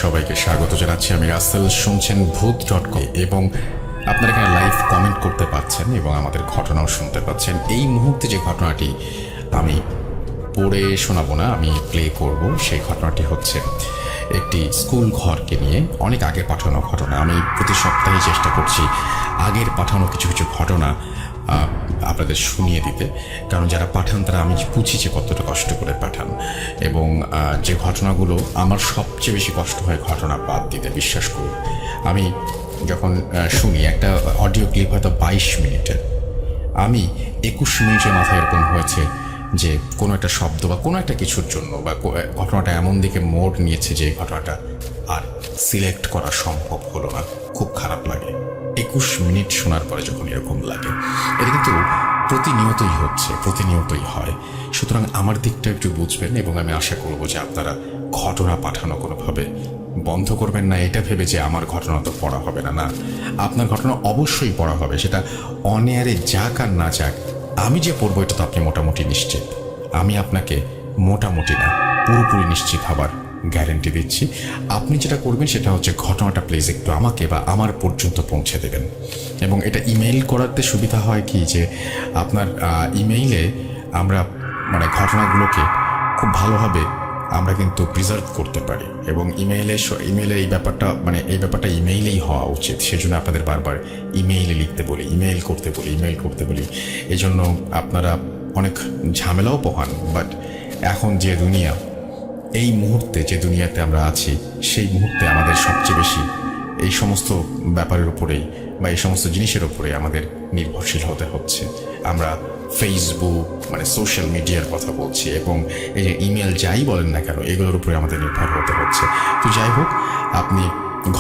সবাইকে স্বাগত জানাচ্ছি। আমি রাসেল, শুনছেন ভূত.com এবং আপনারা এখানে লাইভ কমেন্ট করতে পারছেন এবং আমাদের ঘটনাও শুনতে পাচ্ছেন। এই মুহূর্তে যে ঘটনাটি আমি পড়ে শোনাবো না, আমি প্লে করব, সেই ঘটনাটি হচ্ছে একটি স্কুল ঘরকে নিয়ে অনেক আগে পাঠানো ঘটনা। আমি প্রতি সপ্তাহে চেষ্টা করছি আগের পাঠানো কিছু কিছু ঘটনা আপনাদের শুনিয়ে দিতে, কারণ যারা পাঠান তারা আমি বুঝি যে কতটা কষ্ট করে পাঠান, এবং যে ঘটনাগুলো আমার সবচেয়ে বেশি কষ্ট হয় ঘটনা বাদ দিতে, বিশ্বাস করি। আমি যখন শুনি একটা অডিও ক্লিপ হয়তো 22 মিনিটের, আমি 21 মিনিটের মাথায় এরকম হয়েছে যে কোনো একটা শব্দ বা কোনো একটা কিছুর জন্য বা ঘটনাটা এমন দিকে মোড় নিয়েছে যে ঘটনাটা আর সিলেক্ট করা সম্ভব হলো না। খুব খারাপ লাগে 21 মিনিট শোনার পরে যখন এরকম লাগে। এটা কিন্তু প্রতিনিয়তই হচ্ছে, প্রতিনিয়তই হয়। সুতরাং আমার দিকটা একটু বুঝবেন এবং আমি আশা করবো যে আপনারা ঘটনা পাঠানো কোনোভাবে বন্ধ করবেন না এটা ভেবে যে আমার ঘটনা তো পড়া হবে না। না, আপনার ঘটনা অবশ্যই পড়া হবে, সেটা অন এয়ারে যাক আর না যাক। আমি যে পড়বো এটা তো আপনি মোটামুটি নিশ্চিত। আমি আপনাকে মোটামুটি না, পুরোপুরি নিশ্চিত হবার গ্যারেন্টি দিচ্ছি। আপনি যেটা করবেন সেটা হচ্ছে ঘটনাটা প্লিজ একটু আমাকে বা আমার পর্যন্ত পৌঁছে দেবেন। এবং এটা ইমেইল করাতে সুবিধা হয় কি, যে আপনার ইমেইলে আমরা ঘটনাগুলোকে খুব ভালোভাবে আমরা কিন্তু প্রিজার্ভ করতে পারি, এবং ইমেইলে এই ব্যাপারটা ইমেইলেই হওয়া উচিত। সেজন্য আপনাদের বারবার ইমেইলে লিখতে বলি, ইমেইল করতে বলি। এই জন্য আপনারা অনেক ঝামেলাও পোহান। বাট এখন যে দুনিয়া, এই মুহূর্তে যে দুনিয়াতে আমরা আছি, সেই মুহূর্তে আমাদের সবচেয়ে বেশি এই সমস্ত ব্যাপারের উপরেই বা এই সমস্ত জিনিসের উপরে আমাদের নির্ভরশীল হতে হচ্ছে। আমরা ফেসবুক সোশ্যাল মিডিয়ার কথা বলছি, এবং এই যে ইমেল যাই বলেন না কেন, এগুলোর উপরে আমাদের নির্ভর হতে হচ্ছে। তো যাই হোক, আপনি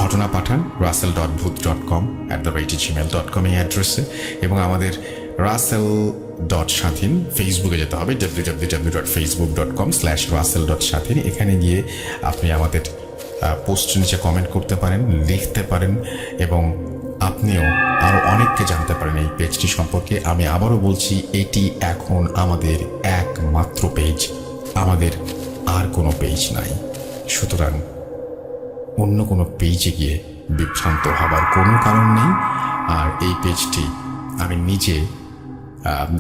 ঘটনা পাঠান russell.booth.com@gmail.com এই অ্যাড্রেসে, এবং আমাদের russell.স্বাধীন ফেসবুকে যেতে হবে, www.facebook.com/russell.স্বাধীন। এখানে গিয়ে আপনি আমাদের পোস্টের নিচে কমেন্ট করতে পারেন, লিখতে পারেন, এবং আপনিও আরও অনেককে জানতে পারেন এই পেজটি সম্পর্কে। আমি আবারও বলছি, এটি এখন আমাদের একমাত্র পেজ, আমাদের আর কোনো পেজ নাই। সুতরাং অন্য কোনো পেজে গিয়ে বিভ্রান্ত হবার কোনো কারণ নেই। আর এই পেজটি আমি নিজে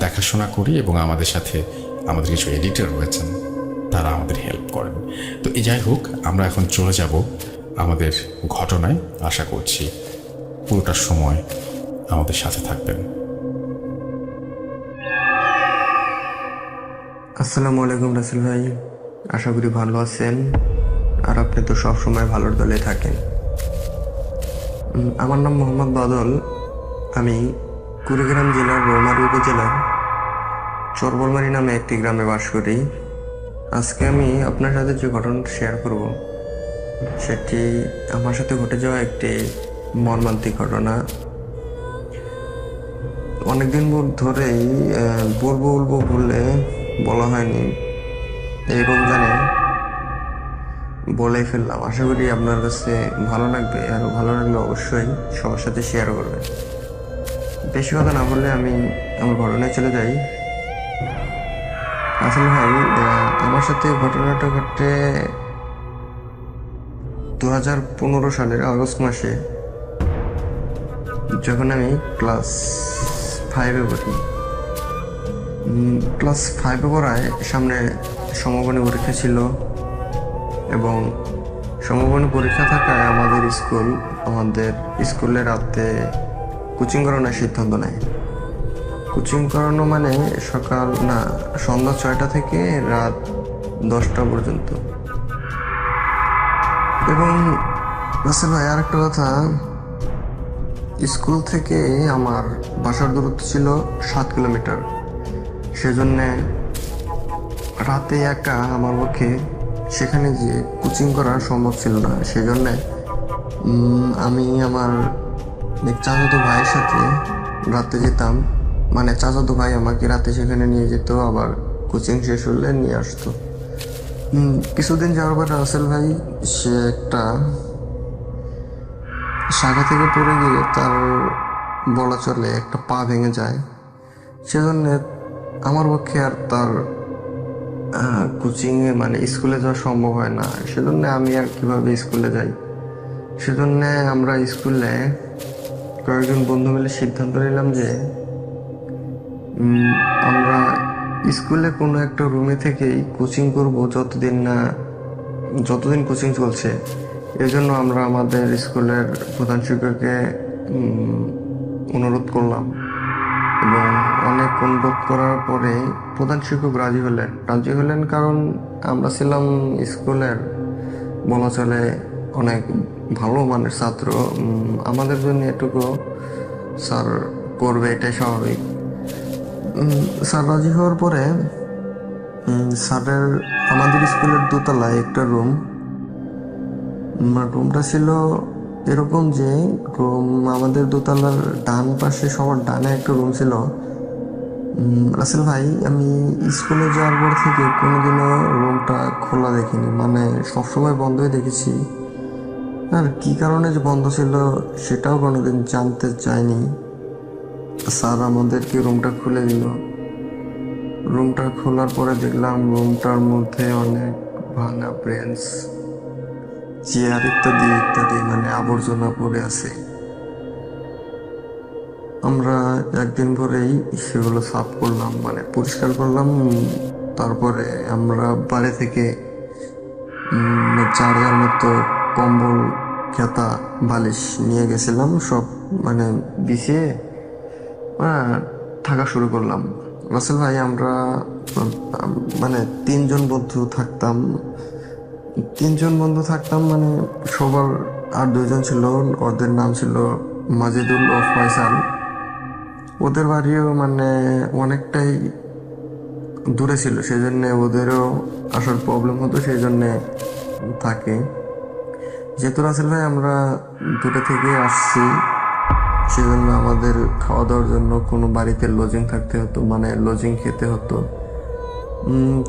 দেখাশোনা করি, এবং আমাদের সাথে আমাদের কিছু এডিটর রয়েছেন, তারা আমাদের হেল্প করেন। তো এই যাই হোক, আমরা এখন চলে যাব আমাদের ঘটনায়। আশা করছি পুরোটা সময় আমাদের সাথে থাকবেন। আসসালামু আলাইকুম রাসেল ভাই, আশা করি ভালো আছেন। আর আপনি তো সবসময় ভালোর দলে থাকেন। আমার নাম মোহাম্মদ বাদল। আমি কুড়িগ্রাম জেলার রৌমারী উপজেলার চরবলমারি নামে একটি গ্রামে বাস করি। আজকে আমি আপনার সাথে যে ঘটনাটা শেয়ার করব, সেটি আমার সাথে ঘটে যাওয়া একটি মর্মান্তিক ঘটনা। অনেকদিন ধরেই বলবো বললে বলা হয়নি, এই রমজানে বলে ফেললাম। আশা করি আপনার কাছে ভালো লাগবে, আর ভালো লাগলে অবশ্যই সবার সাথে শেয়ার করবেন। বেশি কথা না বললে আমি আমার ঘটনায় চলে যাই। আসলে ভাই, আমার সাথে ঘটনাটা ঘটে 2015 সালের আগস্ট মাসে, যখন আমি ক্লাস 5-এ পড়ি। ক্লাস 5-এ পড়ায় সামনে সমমানী পরীক্ষা ছিল, এবং সমমানী পরীক্ষা থাকায় আমাদের স্কুলে রাতে কোচিং করানোর সিদ্ধান্ত নেয়। কোচিং করানো মানে সন্ধ্যা 6টা থেকে রাত 10টা পর্যন্ত। এবং রাসেল ভাই, আর একটা কথা, স্কুল থেকে আমার বাসার দূরত্ব ছিল 7 কিলোমিটার। সেজন্যে রাতে একা আমার পক্ষে সেখানে গিয়ে কোচিং করা সম্ভব ছিল না। সেজন্যে আমি আমার চাচাতো ভাইয়ের সাথে রাতে যেতাম। চাচাতো ভাই আমাকে রাতে সেখানে নিয়ে যেত, আবার কোচিং শেষ হলে নিয়ে আসতো। কিছুদিন যাওয়ার পর রাসেল ভাই, সে একটা শাখা থেকে পড়ে গিয়ে তার বলা চলে একটা পা ভেঙে যায়। সেজন্য আমার পক্ষে আর তার কোচিংয়ে মানে স্কুলে যাওয়া সম্ভব হয় না, সেজন্য আমি আর কিভাবে স্কুলে যাই। সেজন্য আমরা স্কুলে কয়েকজন বন্ধু মিলে সিদ্ধান্ত নিলাম যে আমরা স্কুলে কোনো একটা রুমে থেকেই কোচিং করব যতদিন কোচিং চলছে। এজন্য আমরা আমাদের স্কুলের প্রধান শিক্ষককে অনুরোধ করলাম এবং অনেক অনুরোধ করার পরে প্রধান শিক্ষক রাজি হলেন কারণ আমরা ছিলাম স্কুলের বলা চলে অনেক ভালো মানের ছাত্র। আমাদের জন্য এটুকু স্যার করবে, এটাই স্বাভাবিক। স্যার রাজি হওয়ার পরে স্যারের আমাদের স্কুলের দোতলায় একটা রুমটা ছিল এরকম যে আমাদের দোতলার ডান পাশে সবার ডানে একটা রুম ছিল। রাসেল ভাই, আমি স্কুলে যাওয়ার পর থেকে কোনোদিনও রুমটা খোলা দেখিনি, মানে সবসময় বন্ধই দেখেছি। আর কি কারণে যে বন্ধ ছিল সেটাও কোনোদিন জানতে চাইনি। স্যার আমাদেরকে রুমটা খুলে দিল। রুমটা খোলার পরে দেখলাম রুমটার মধ্যে অনেক ভাঙা বেঞ্চ, চেয়ার ইত্যাদি ইত্যাদি মানে আবর্জনা পড়ে আছে। আমরা একদিন পরেই সেগুলো সাফ করলাম, মানে পরিষ্কার করলাম। তারপরে আমরা বাড়ি থেকে চার্জার মতো কম্বল, খেতা, বালিশ নিয়ে গেছিলাম, সব মানে বিছিয়ে থাকা শুরু করলাম। রাসেল ভাই, আমরা মানে তিনজন বন্ধু থাকতাম, মানে সবার আর দুজন ছিল, ওদের নাম ছিল মাজেদুল ও ফয়সাল। ওদের বাড়িও মানে অনেকটাই দূরে ছিল, সেই জন্যে ওদেরও আসার প্রবলেম হতো, সেই জন্যে থাকে। যেহেতু রাসেল ভাই আমরা দূরে থেকে আসছি, সেজন্য আমাদের খাওয়া দাওয়ার জন্য কোনো বাড়িতে লজিং থাকতে হতো, মানে লজিং খেতে হতো।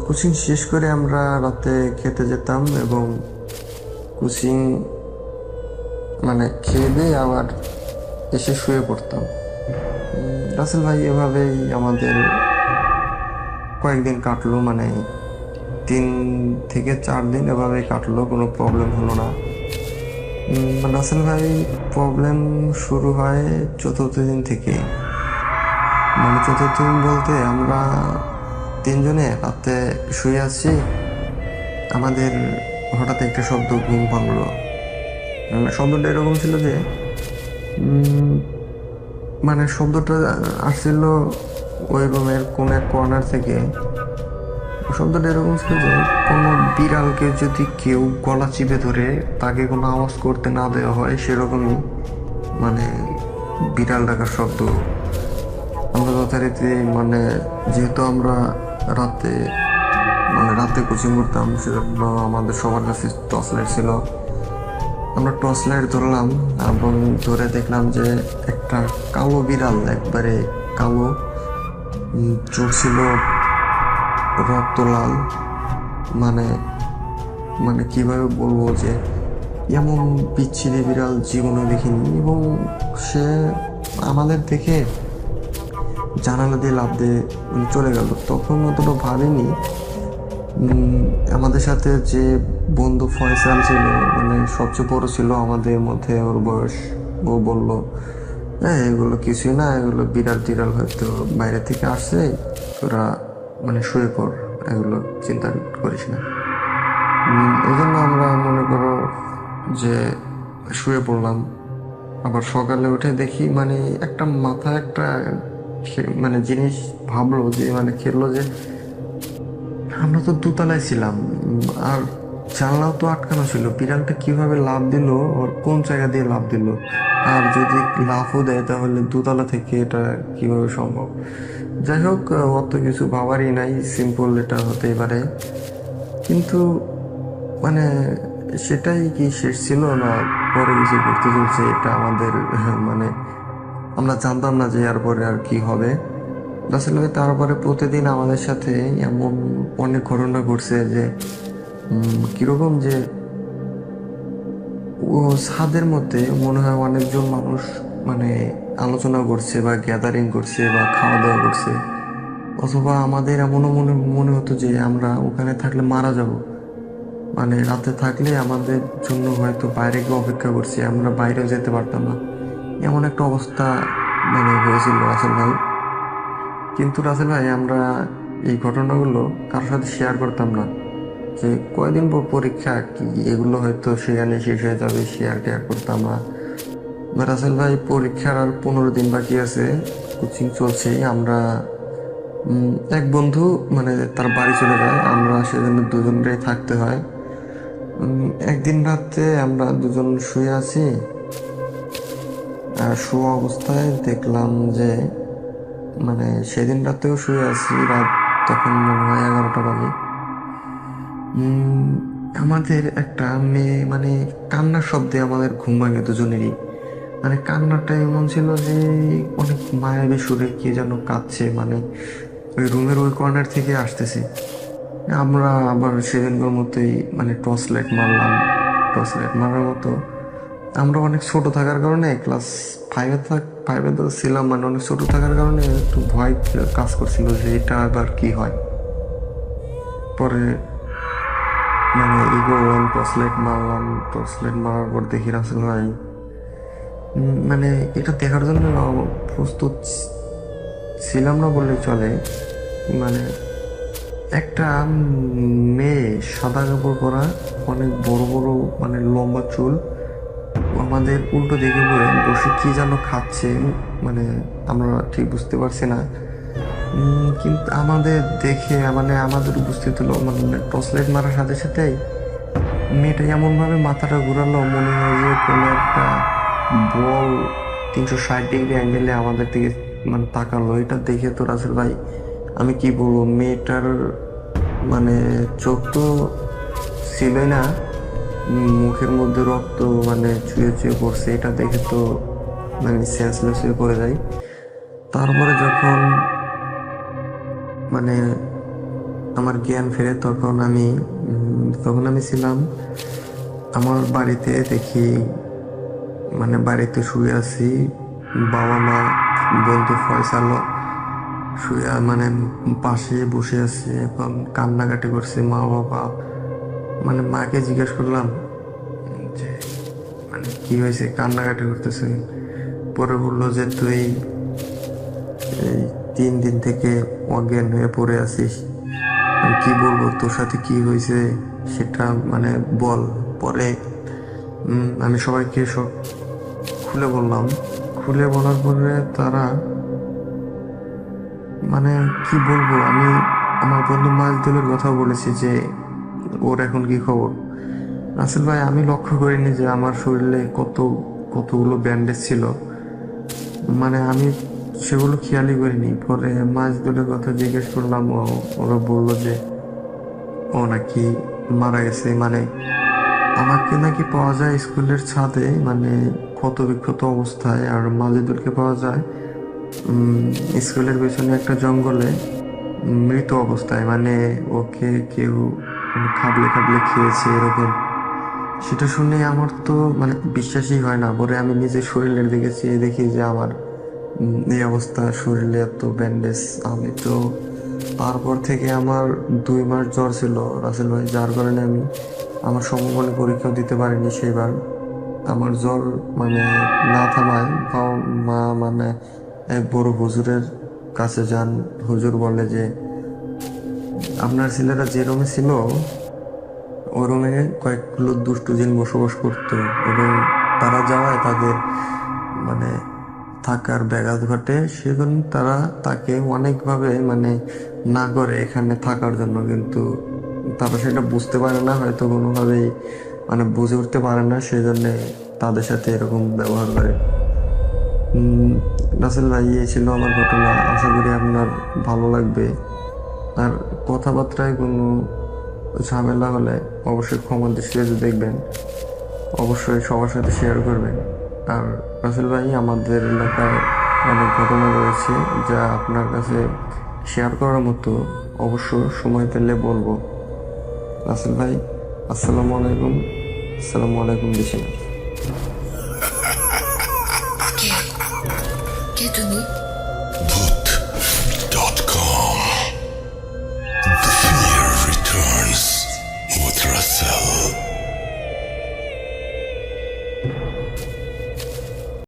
কোচিং শেষ করে আমরা রাতে খেতে যেতাম এবং কোচিং মানে খেয়ে দিয়ে আবার এসে শুয়ে পড়তাম। রাসেল ভাই, এভাবেই আমাদের কয়েকদিন কাটলো, মানে 3 থেকে 4 দিন এভাবেই কাটলো, কোনো প্রবলেম হলো না। রাসেল ভাই, প্রবলেম শুরু হয় 4th দিন থেকে। মানে 4th দিন বলতে আমরা 3 জনে রাতে শুয়ে আছি, আমাদের হঠাৎ একটা শব্দ ঘুম ভাঙলো। শব্দটা এরকম ছিল যে মানে শব্দটা আসছিল ওই রুমের কোন এক কর্নার থেকে। শব্দটা এরকম ছিল যে কোনো বিড়ালকে যদি কেউ গলা চিপে ধরে তাকে কোনো আওয়াজ করতে না দেওয়া হয়, সেরকমই মানে বিড়াল ডাকার শব্দ। আমরা যথারীতি মানে যেহেতু আমরা রাতে কোচিং করতাম, সেজন্য আমাদের সবার কাছে টর্চ লাইট ছিল। আমরা টর্চ লাইট ধরলাম এবং ধরে দেখলাম যে একটা কালো বিড়াল, একবারে কালো, চোখ ছিল রক্ত লাল, মানে মানে কিভাবে বলবো যে এমন বিচ্ছিরি বিড়াল জীবনে দেখিনি। এবং সে আমাদের দেখে জানালা দিয়ে লাফ দিয়ে চলে গেল। তখন অতটা ভাবিনি। আমাদের সাথে যে বন্ধু ফয়সাল ছিল, মানে সবচেয়ে বড় ছিল আমাদের মধ্যে, ওর বয়স, ও বলল, হ্যাঁ এগুলো কিছুই না, এগুলো বিড়াল টিড়াল হয়তো বাইরে থেকে আসছে, তোরা মানে শুয়ে পড়, এগুলো চিন্তা করিস না। এই জন্য আমরা মনে করো যে শুয়ে পড়লাম। আবার সকালে উঠে দেখি মানে একটা মাথায় একটা মানে জিনিস ভাবলো যে মানে খেললো যে আমরা তো দোতলায় ছিলাম আর জানলাও তো আটকানো ছিল, বিড়ালটা কিভাবে লাফ দিল, ওর কোন জায়গা দিয়ে লাফ দিল, আর যদি লাফও দেয় তাহলে দোতলা থেকে এটা কিভাবে সম্ভব। যাই হোক, অত কিছু ভাবারই নাই, সিম্পল এটা হতেই পারে। কিন্তু মানে সেটাই কি শেষ ছিল না পরে কিছু করতে চলছে, এটা আমাদের মানে আমরা জানতাম না যে এর পরে আর কি হবে। আসলে তারপরে প্রতিদিন আমাদের সাথে এমন অনেক ঘটনা ঘটছে যে কিরকম যে ও ছাদের মধ্যে মনে হয় অনেকজন মানুষ মানে আলোচনা করছে বা গ্যাদারিং করছে বা খাওয়া দাওয়া করছে। অথবা আমাদের এমনও মনে মনে হতো যে আমরা ওখানে থাকলে মারা যাব। মানে রাতে থাকলে আমাদের জন্য হয়তো বাইরে গিয়ে অপেক্ষা করছি, আমরা বাইরেও যেতে পারতাম না, এমন একটা অবস্থা মানে হয়েছিল রাসেল ভাই। কিন্তু রাসেল ভাই আমরা এই ঘটনাগুলো কারোর সাথে শেয়ার করতাম না, যে কয়দিন পর পরীক্ষা কি এগুলো হয়তো সেখানে শেষ হয়ে যাবে, শেয়ার টেয়ার করতাম না। রাসেল ভাই পরীক্ষার আর 15 দিন বাকি আছে, কোচিং চলছে। আমরা এক বন্ধু মানে তার বাড়ি চলে যায়, আমরা সেজন্য দুজনেই থাকতে হয়। একদিন রাতে আমরা দুজন শুয়ে আছি, আর শোয়া অবস্থায় দেখলাম যে মানে সেদিন রাতেও শুয়ে আছি, রাত তখন মনে হয় 11টা বাজে। আমাদের একটা মেয়ে মানে কান্নার শব্দে আমাদের ঘুম ভাঙে দুজনেরই। মানে কান্নাটা এমন ছিল যে অনেক মায়াবী সুরে কে যেন কাঁদছে, মানে ওই রুমের ওই কর্নার থেকে আসতেছে। আমরা আবার সেদিনকার মতোই মানে টর্চ লাইট মারলাম, টর্চ লাইট মারার মতো। আমরা অনেক ছোট থাকার কারণে ক্লাস ফাইভে তো ছিলাম, মানে অনেক ছোট থাকার কারণে একটু ভয় কাজ করছিল যে এটা আবার কি হয়। পরে মানে ইগোন টর্চ লাইট মারলাম, টর্চ লাইট মারার পর দেখি রাসেল ভাই মানে এটা দেখার জন্য প্রস্তুত ছিলাম না বললে চলে। মানে একটা মেয়ে সাদা কাপড় পরা, অনেক বড় বড় মানে লম্বা চুল, আমাদের উল্টো দিকে পড়ে বসে কি যেন খাচ্ছে, মানে আমরা ঠিক বুঝতে পারছি না। কিন্তু আমাদের দেখে মানে আমাদের উপস্থিত হলো, মানে টর্চ লাইট মারার সাথে সাথেই মেয়েটা এমনভাবে মাথাটা ঘুরালো, মনে হয় যে কোনো একটা বল 360 ডিগ্রি অ্যাঙ্গেলে আমাদের দিকে মানে তাকালো। এটা দেখে তো রাসেল ভাই আমি কি বলবো, মেয়েটার মানে চোখ তো ছিলই না, মুখের মধ্যে রক্ত মানে চুয়ে চুয়ে পড়ছে। এটা দেখে তো মানে সেন্সলেস হয়ে পড়ে যাই। তারপরে যখন মানে আমার জ্ঞান ফেরে তখন আমি ছিলাম আমার বাড়িতে। দেখি মানে বাড়িতে শুয়ে আছি, বাবা মা বন্ধু ফয়সালও শুয়ে মানে পাশে বসে আছে। এখন কান্নাকাটি করছে মা বাবা। মানে মাকে জিজ্ঞেস করলাম যে মানে কি হয়েছে, কান্নাকাটি করতেছে। পরে বললো যে তুই এই 3 দিন থেকে অজ্ঞান হয়ে পড়ে আছিস, আমি কি বলবো তোর সাথে কি হয়েছে সেটা মানে বল। পরে আমি সবাইকে সব খুলে বললাম। খুলে বলার পরে তারা মানে কি বলবো, আমি আমার বন্ধু মাজদুলের কথা বলেছি যে ওর এখন কি খবর। রাসেল ভাই আমি লক্ষ্য করিনি যে আমার শরীরে কতগুলো ব্যান্ডেজ ছিল, মানে আমি সেগুলো খেয়ালই করিনি। পরে মাজদুলের কথা জিজ্ঞেস করলাম, ওরা বললো যে ও নাকি মারা গেছে। মানে আমাকে নাকি পাওয়া যায় স্কুলের ছাদে মানে ক্ষত বিক্ষত অবস্থায়, আর মাজদুলকে পাওয়া যায় স্কুলের পেছনে একটা জঙ্গলে মৃত অবস্থায়, মানে ওকে কেউ খাবলে খাবলে খেয়েছে এরকম। সেটা শুনে আমার তো মানে বিশ্বাসই হয় না। পরে আমি নিজের শরীরের দিকে চেয়ে দেখি যে আমার এই অবস্থা, শরীরে এত ব্যান্ডেজ। আমি তো তারপর থেকে আমার 2 মাস জ্বর ছিল রাসেল ভাই, যার কারণে আমি আমার সমমানে পরীক্ষাও দিতে পারিনি সেবার। আমার জ্বর মানে না থামায় মা মানে এক বড় হুজুরের কাছে যান। হুজুর বলে যে আপনার ছেলেরা যে রুমে ছিল ওই রুমে কয়েকগুলো দুষ্টু জিন বসবাস করতো, এবং তারা যাওয়ায় তাদের মানে থাকার ব্যাঘাত ঘটে। সেজন্য তারা তাকে অনেকভাবে মানে না করে এখানে থাকার জন্য, কিন্তু তারা সেটা বুঝতে পারে না, হয়তো কোনোভাবেই মানে বুঝে উঠতে পারে না, সেজন্য তাদের সাথে এরকম ব্যবহার করে। রাসেল ভাই এই ছিল আমার ঘটনা, আশা করি আপনার ভালো লাগবে। আর কথাবার্তায় কোনো ঝামেলা হলে অবশ্যই ক্ষমা দৃষ্টিতে দেখবেন, অবশ্যই সবার সাথে শেয়ার করবেন। আর রাসেল ভাই আমাদের এলাকায় অনেক ঘটনা রয়েছে যা আপনার কাছে শেয়ার করার মতো, অবশ্য সময় পেলে বলবো। রাসেল ভাই আসসালামু আলাইকুম। আসসালামু আলাইকুম দিশিনা। কে তুমি? ভূত.com